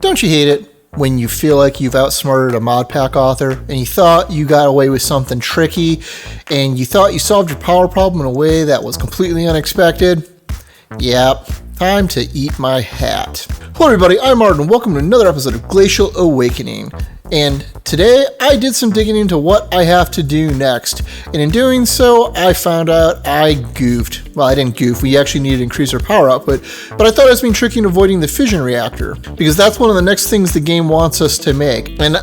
Don't you hate it when you feel like you've outsmarted a mod pack author and you thought you got away with something tricky and you thought you solved your power problem in a way that was completely unexpected? Yep, time to eat my hat. Hello everybody, I'm Martin. Welcome to another episode of Glacial Awakening. And today I did some digging into what I have to do next. And in doing so, I found out I goofed. Well, I didn't goof. We actually needed to increase our power output. But I thought I was being tricky in avoiding the fission reactor, because that's one of the next things the game wants us to make. And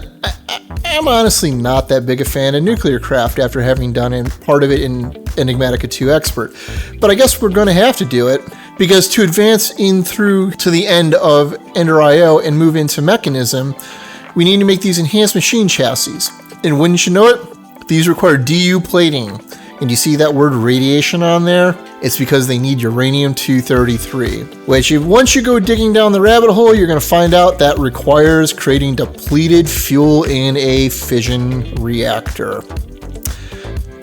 I'm honestly not that big a fan of nuclear craft after having done part of it in Enigmatica 2 Expert. But I guess we're going to have to do it, because to advance in through to the end of Ender IO and move into Mechanism, we need to make these enhanced machine chassis. And wouldn't you know it, these require DU plating. And you see that word radiation on there? It's because they need uranium-233, which once you go digging down the rabbit hole, you're going to find out that requires creating depleted fuel in a fission reactor.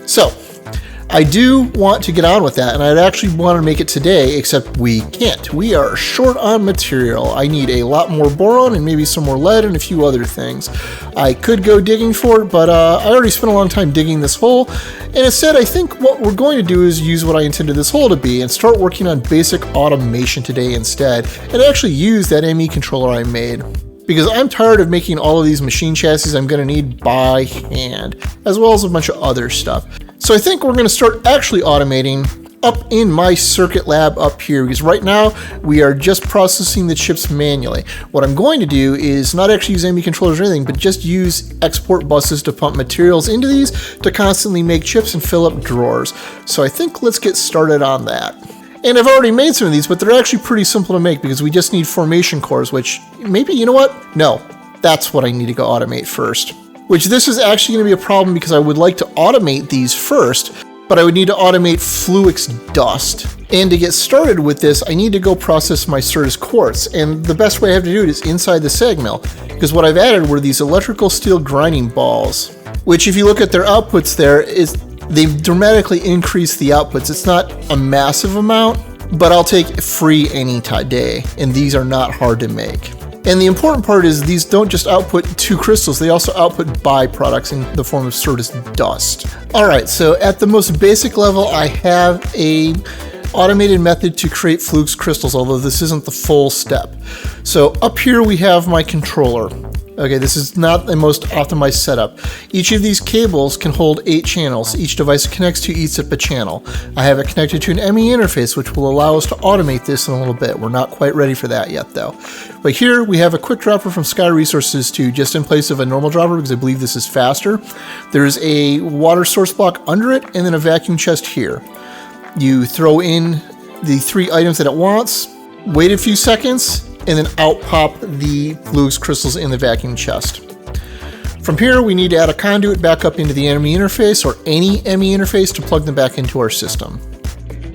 So, I do want to get on with that, and I'd actually want to make it today, except we can't. We are short on material. I need a lot more boron and maybe some more lead and a few other things. I could go digging for it, but I already spent a long time digging this hole, and instead I think what we're going to do is use what I intended this hole to be and start working on basic automation today instead, and actually use that ME controller I made. Because I'm tired of making all of these machine chassis I'm going to need by hand, as well as a bunch of other stuff. So I think we're going to start actually automating up in my circuit lab up here, because right now we are just processing the chips manually. What I'm going to do is not actually use ME controllers or anything, but just use export buses to pump materials into these to constantly make chips and fill up drawers. So I think let's get started on that. And I've already made some of these, but they're actually pretty simple to make because we just need formation cores, which maybe, you know what? No, that's what I need to go automate first. Which this is actually going to be a problem because I would like to automate these first, but I would need to automate Fluix dust. And to get started with this, I need to go process my Certus quartz. And the best way I have to do it is inside the sag mill, because what I've added were these electrical steel grinding balls, which if you look at their outputs there, they've dramatically increased the outputs. It's not a massive amount, but I'll take free any day, and these are not hard to make. And the important part is these don't just output 2 crystals, they also output byproducts in the form of Certus dust. Alright, so at the most basic level, I have a automated method to create Fluix crystals, although this isn't the full step. So up here we have my controller. Okay, this is not the most optimized setup. Each of these cables can hold 8 channels. Each device it connects to eats up a channel. I have it connected to an ME interface, which will allow us to automate this in a little bit. We're not quite ready for that yet, though. But here we have a quick dropper from Sky Resources to just in place of a normal dropper, because I believe this is faster. There's a water source block under it, and then a vacuum chest here. You throw in the 3 items that it wants, wait a few seconds, and then out pop the Fluix crystals in the vacuum chest. From here, we need to add a conduit back up into the ME interface, or any ME interface, to plug them back into our system.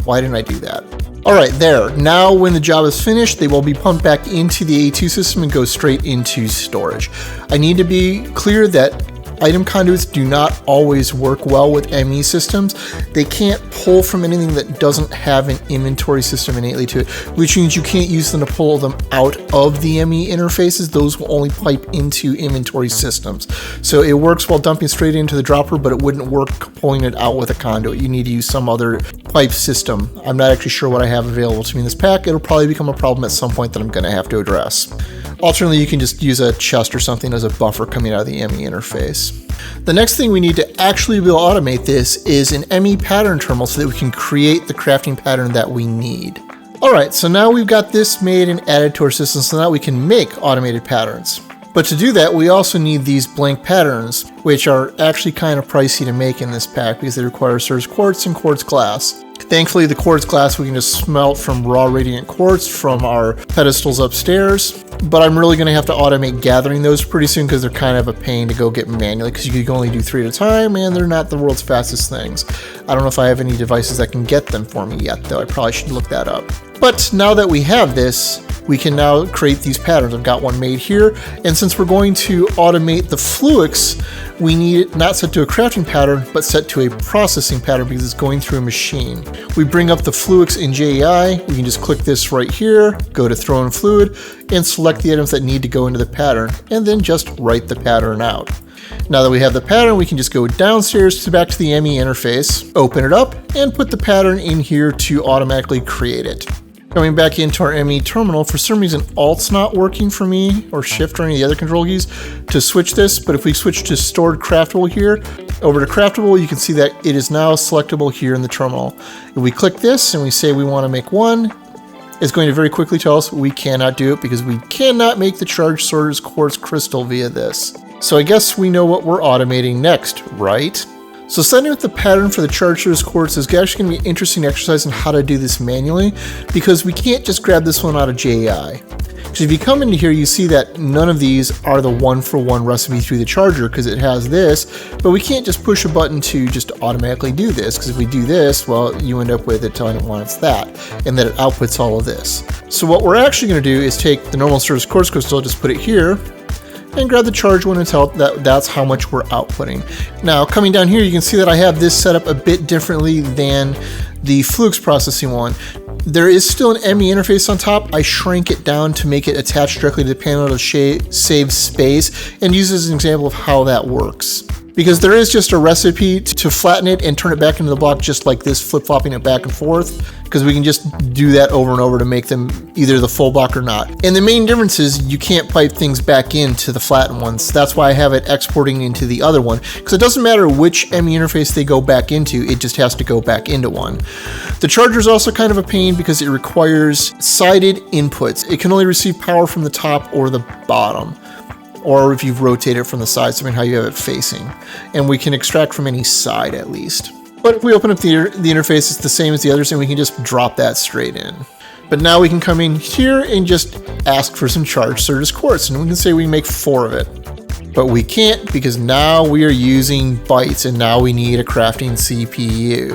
Why didn't I do that? Alright, there. Now when the job is finished, they will be pumped back into the A2 system and go straight into storage. I need to be clear that item conduits do not always work well with ME systems. They can't pull from anything that doesn't have an inventory system innately to it, which means you can't use them to pull them out of the ME interfaces. Those will only pipe into inventory systems. So it works while dumping straight into the dropper, but it wouldn't work pulling it out with a conduit. You need to use some other pipe system. I'm not actually sure what I have available to me in this pack. It'll probably become a problem at some point that I'm going to have to address. Alternately, you can just use a chest or something as a buffer coming out of the ME interface. The next thing we need to actually be able to automate this is an ME pattern terminal so that we can create the crafting pattern that we need. Alright, so now we've got this made and added to our system so now we can make automated patterns. But to do that, we also need these blank patterns, which are actually kind of pricey to make in this pack because they require Certus quartz and quartz glass. Thankfully, the quartz glass we can just smelt from raw radiant quartz from our pedestals upstairs, but I'm really going to have to automate gathering those pretty soon because they're kind of a pain to go get manually because you can only do 3 at a time and they're not the world's fastest things. I don't know if I have any devices that can get them for me yet, though. I probably should look that up. But now that we have this, we can now create these patterns. I've got one made here, and since we're going to automate the Fluix, we need it not set to a crafting pattern, but set to a processing pattern because it's going through a machine. We bring up the Fluix in JEI. We can just click this right here, go to throw in fluid, and select the items that need to go into the pattern, and then just write the pattern out. Now that we have the pattern, we can just go downstairs back to the ME interface, open it up, and put the pattern in here to automatically create it. Coming back into our ME terminal, for some reason Alt's not working for me, or Shift or any of the other control keys to switch this, but if we switch to stored craftable here, over to craftable, you can see that it is now selectable here in the terminal. If we click this and we say we want to make one, it's going to very quickly tell us we cannot do it because we cannot make the charge sorter's quartz crystal via this. So I guess we know what we're automating next, right? So setting up the pattern for the charge sorter's quartz is actually going to be an interesting exercise in how to do this manually, because we can't just grab this one out of JEI. Because if you come into here, you see that none of these are the one-for-one recipe through the charger because it has this, but we can't just push a button to just automatically do this, because if we do this, well, you end up with it telling it wants that, and then it outputs all of this. So what we're actually going to do is take the normal sorter's quartz crystal, just put it here, and grab the charge one and tell it that's how much we're outputting. Now, coming down here, you can see that I have this set up a bit differently than the Fluix processing one. There is still an ME interface on top. I shrank it down to make it attach directly to the panel to save space, and use as an example of how that works. Because there is just a recipe to flatten it and turn it back into the block just like this, flip-flopping it back and forth, because we can just do that over and over to make them either the full block or not. And the main difference is you can't pipe things back into the flattened ones. That's why I have it exporting into the other one, because it doesn't matter which ME interface they go back into, it just has to go back into one. The charger is also kind of a pain because it requires sided inputs. It can only receive power from the top or the bottom, or if you've rotated it from the side, something how you have it facing. And we can extract from any side at least. But if we open up the interface, it's the same as the others, and we can just drop that straight in. But now we can come in here and just ask for some charge sorter's quartz, and we can say we make 4 of it. But we can't, because now we are using bytes, and now we need a crafting CPU.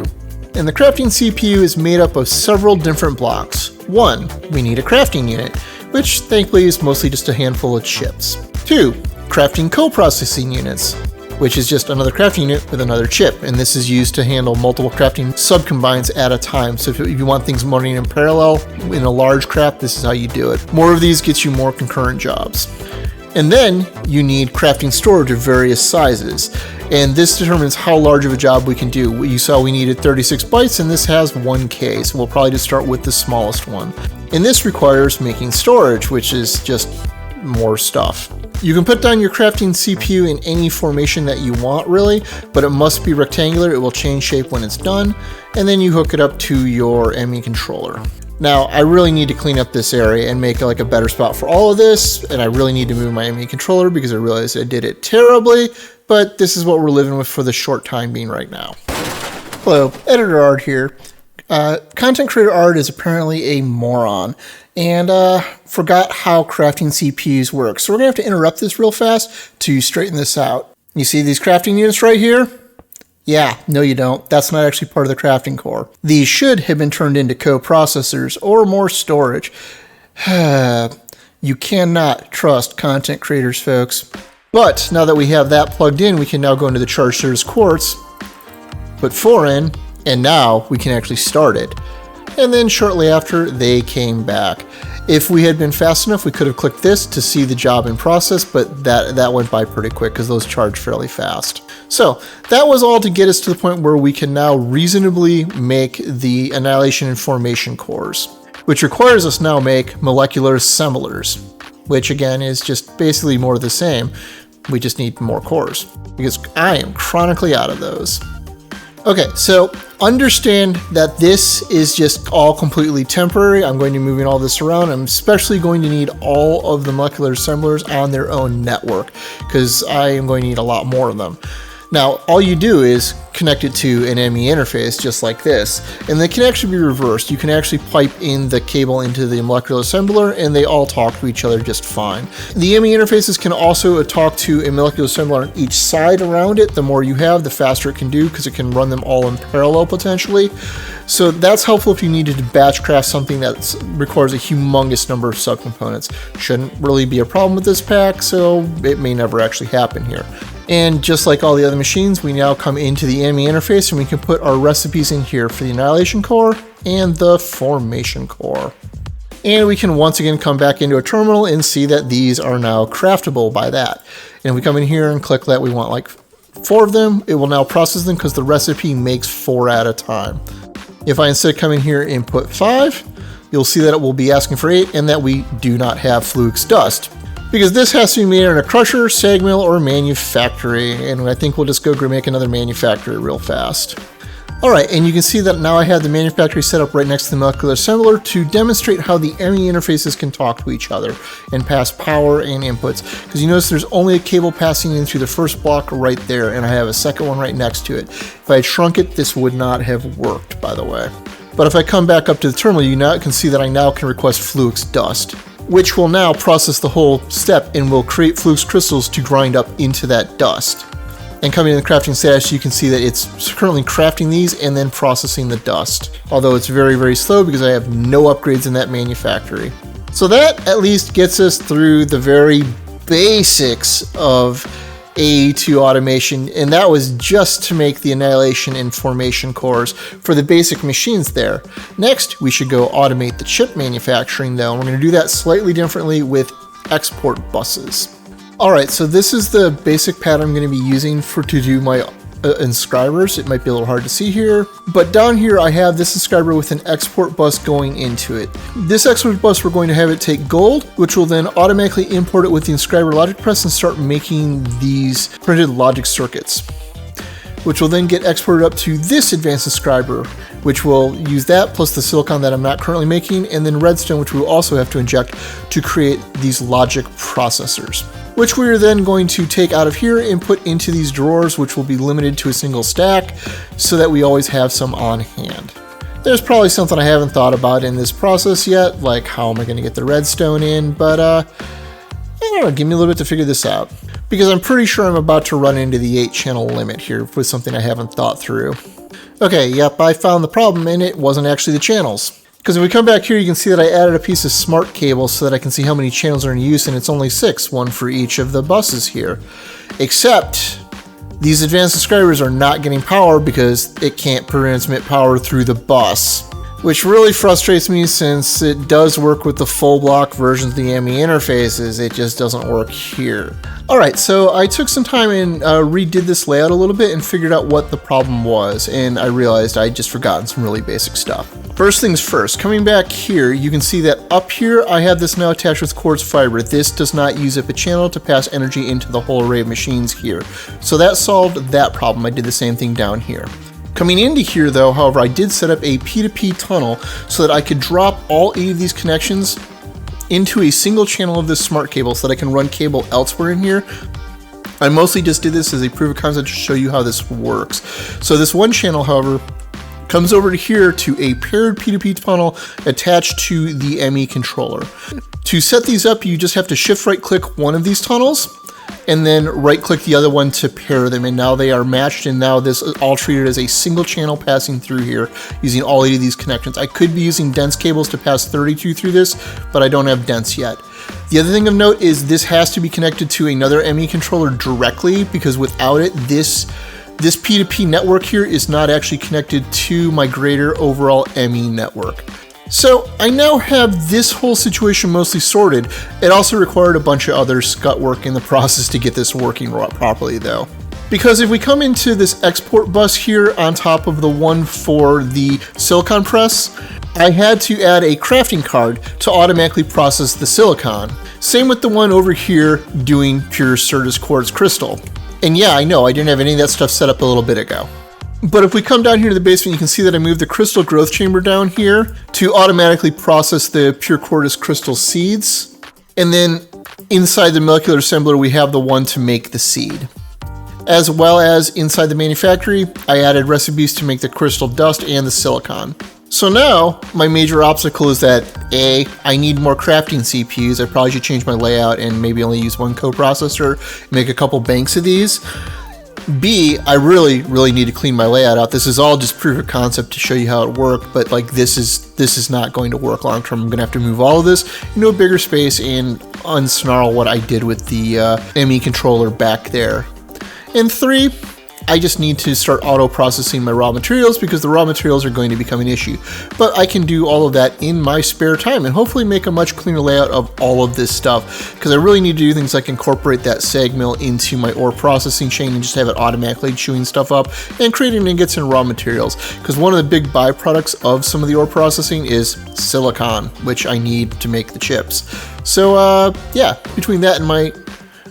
And the crafting CPU is made up of several different blocks. 1, we need a crafting unit, which thankfully is mostly just a handful of chips. 2, crafting co-processing units, which is just another crafting unit with another chip, and this is used to handle multiple crafting subcombines at a time. So if you want things running in parallel in a large craft, this is how you do it. More of these gets you more concurrent jobs. And then you need crafting storage of various sizes, and this determines how large of a job we can do. You saw we needed 36 bytes, and this has 1K, so we'll probably just start with the smallest one. And this requires making storage, which is just more stuff. You can put down your crafting CPU in any formation that you want, really, but it must be rectangular. It will change shape when it's done, and then you hook it up to your ME controller. Now, I really need to clean up this area and make like a better spot for all of this, and I really need to move my ME controller because I realized I did it terribly, but this is what we're living with for the short time being right now. Hello, Editor Art here. Content Creator Art is apparently a moron and forgot how crafting CPUs work. So we're going to have to interrupt this real fast to straighten this out. You see these crafting units right here? Yeah, no you don't. That's not actually part of the crafting core. These should have been turned into co-processors or more storage. You cannot trust content creators, folks. But now that we have that plugged in, we can now go into the charge sorter's quartz, put 4 in, and now we can actually start it. And then shortly after, they came back. If we had been fast enough, we could have clicked this to see the job in process, but that went by pretty quick because those charge fairly fast. So that was all to get us to the point where we can now reasonably make the annihilation and formation cores, which requires us now make molecular assemblers, which again is just basically more of the same. We just need more cores because I am chronically out of those. Okay, so understand that this is just all completely temporary. I'm going to be moving all this around. I'm especially going to need all of the molecular assemblers on their own network because I am going to need a lot more of them. Now, all you do is connect it to an ME interface just like this, and they can actually be reversed. You can actually pipe in the cable into the molecular assembler, and they all talk to each other just fine. The ME interfaces can also talk to a molecular assembler on each side around it. The more you have, the faster it can do, because it can run them all in parallel potentially. So that's helpful if you needed to batch craft something that requires a humongous number of subcomponents. Shouldn't really be a problem with this pack, so it may never actually happen here. And just like all the other machines, we now come into the ME interface and we can put our recipes in here for the annihilation core and the formation core. And we can once again come back into a terminal and see that these are now craftable by that. And if we come in here and click that we want like 4 of them, it will now process them because the recipe makes 4 at a time. If I instead come in here and put 5, you'll see that it will be asking for 8 and that we do not have Fluix dust, because this has to be made in a crusher, sag mill, or manufactory, and I think we'll just go make another manufactory real fast. Alright, and you can see that now I have the manufactory set up right next to the molecular assembler to demonstrate how the ME interfaces can talk to each other and pass power and inputs, because you notice there's only a cable passing in through the first block right there, and I have a second one right next to it. If I had shrunk it, this would not have worked, by the way. But if I come back up to the terminal, you now can see that I now can request Fluix dust, which will now process the whole step and will create Fluix crystals to grind up into that dust. And coming in the crafting status, you can see that it's currently crafting these and then processing the dust. Although it's very, very slow because I have no upgrades in that manufactory. So that at least gets us through the very basics of AE2 automation, and that was just to make the annihilation and formation cores for the basic machines there. Next, we should go automate the chip manufacturing though, and we're going to do that slightly differently with export buses. Alright, so this is the basic pattern I'm going to be using to do my inscribers. It might be a little hard to see here, but down here I have this inscriber with an export bus going into it. This export bus, we're going to have it take gold, which will then automatically import it with the inscriber logic press and start making these printed logic circuits, which will then get exported up to this advanced inscriber, which will use that plus the silicon that I'm not currently making, and then redstone, which we will also have to inject to create these logic processors, which we are then going to take out of here and put into these drawers, which will be limited to a single stack so that we always have some on hand. There's probably something I haven't thought about in this process yet, like how am I going to get the redstone in, but I don't know, give me a little bit to figure this out, because I'm pretty sure I'm about to run into the 8-channel limit here with something I haven't thought through. Okay, yep, I found the problem, and it wasn't actually the channels. Because if we come back here, you can see that I added a piece of smart cable so that I can see how many channels are in use, and it's only 6, one for each of the buses here. Except, these advanced inscribers are not getting power because it can't transmit power through the bus, which really frustrates me since it does work with the full block versions of the ME interfaces, it just doesn't work here. Alright, so I took some time and redid this layout a little bit and figured out what the problem was, and I realized I'd just forgotten some really basic stuff. First things first, coming back here, you can see that up here I have this now attached with quartz fiber. This does not use up a channel to pass energy into the whole array of machines here. So that solved that problem. I did the same thing down here. Coming into here though, however, I did set up a P2P tunnel so that I could drop all 8 of these connections into a single channel of this smart cable so that I can run cable elsewhere in here. I mostly just did this as a proof of concept to show you how this works. So this one channel, however, comes over to here to a paired P2P tunnel attached to the ME controller. To set these up, you just have to shift right click one of these tunnels and then right click the other one to pair them, and now they are matched, and now this is all treated as a single channel passing through here using all 8 of these connections. I could be using dense cables to pass 32 through this, but I don't have dense yet. The other thing of note is this has to be connected to another ME controller directly, because without it, this P2P network here is not actually connected to my greater overall ME network. So I now have this whole situation mostly sorted. It also required a bunch of other scut work in the process to get this working properly though. Because if we come into this export bus here on top of the one for the silicon press, I had to add a crafting card to automatically process the silicon. Same with the one over here doing pure Certus quartz crystal. And yeah, I know I didn't have any of that stuff set up a little bit ago. But if we come down here to the basement, you can see that I moved the crystal growth chamber down here to automatically process the pure quartz crystal seeds. And then inside the molecular assembler, we have the one to make the seed. as well as inside the manufactory, I added recipes to make the crystal dust and the silicon. So now, my major obstacle is that A, I need more crafting CPUs. I probably should change my layout and maybe only use one coprocessor, make a couple banks of these. B, I really need to clean my layout out. This is all just proof of concept to show you how it worked, but like this is not going to work long term. I'm gonna have to move all of this into a bigger space and unsnarl what I did with the ME controller back there. And 3, I just need to start auto-processing my raw materials because the raw materials are going to become an issue. But I can do all of that in my spare time and hopefully make a much cleaner layout of all of this stuff, because I really need to do things like incorporate that sag mill into my ore processing chain and just have it automatically chewing stuff up and creating ingots and raw materials, because one of the big byproducts of some of the ore processing is silicon, which I need to make the chips. So yeah, between that and my...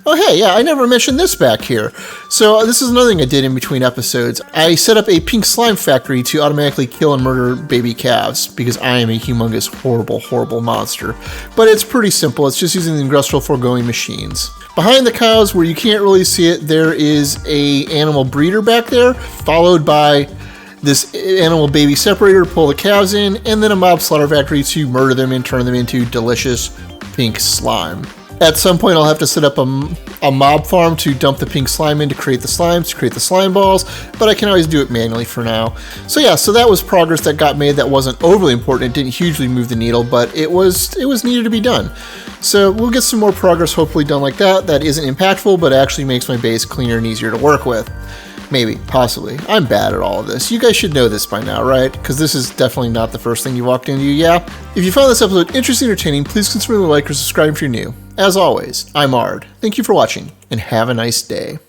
Oh hey, yeah, I never mentioned this back here. So this is another thing I did in between episodes. I set up a pink slime factory to automatically kill and murder baby calves, because I am a humongous, horrible monster. But it's pretty simple, it's just using the industrial foregoing machines. Behind the cows, where you can't really see it, there is a animal breeder back there, followed by this animal baby separator to pull the calves in, and then a mob slaughter factory to murder them and turn them into delicious pink slime. At some point, I'll have to set up a mob farm to dump the pink slime in to create the slimes, to create the slime balls, but I can always do it manually for now. So yeah, so that was progress that got made that wasn't overly important. It didn't hugely move the needle, but it was needed to be done. So we'll get some more progress hopefully done like that. That isn't impactful, but actually makes my base cleaner and easier to work with. Maybe, possibly. I'm bad at all of this. You guys should know this by now, right? Because this is definitely not the first thing you walked into, yeah? If you found this episode interesting or entertaining, please consider the like or subscribe if you're new. As always, I'm Ard. Thank you for watching, and have a nice day.